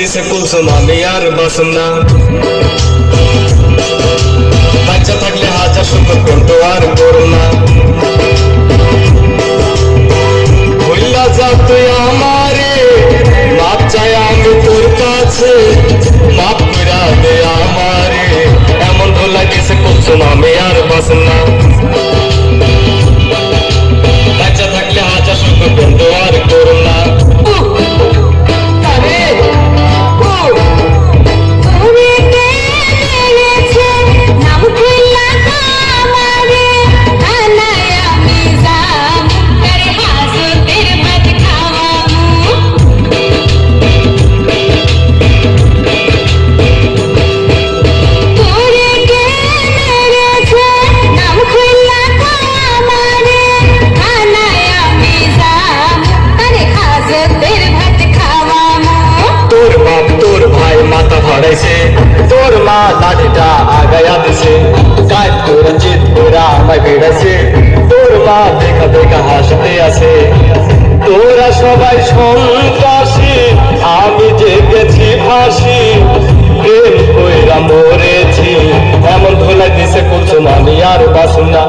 দিছে কুলসুম আমি আর বাসনা বাচ্চা থাকলে হাজার সুন্দর করতো আর করোনা ভুল্লা যা তুই আমারে মাপ চাই আমি তোর কাছে মাপ কইরা দে আমারে এমন ধোলা দিছে কুলসুম আমি আর বাসনা বাচ্চা থাকলে হাজার সুন্দর করতো আর করোনা তোর মা লাঠিটা আগায়া দিছে কাজ তোর চিত তোরা আমায় বেড়েছে তোর মা দেখা দেখা হাসতে আছে তোরা সবাই সন্ত্রাসী আমি যে গেছি ফাঁসি প্রেম কইরা মরেছি এমন ধোলা দিছে কুলসুম আমি আর বাসনা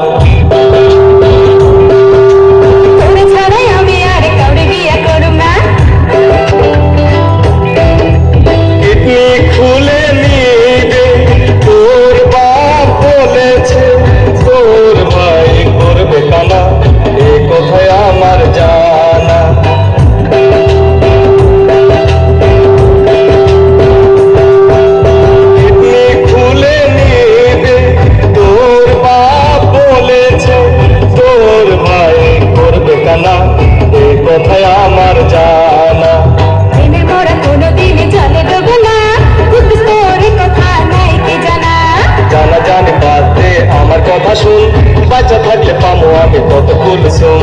আমার জানা প্রেমের মোরা কোনোদিন চলে দেবো না তোরে কথা নাই কি জানা জানা জানি বাদ দে আমার কথা শুন বাচ্চা থাকলে পামো আমি কত কুলসুম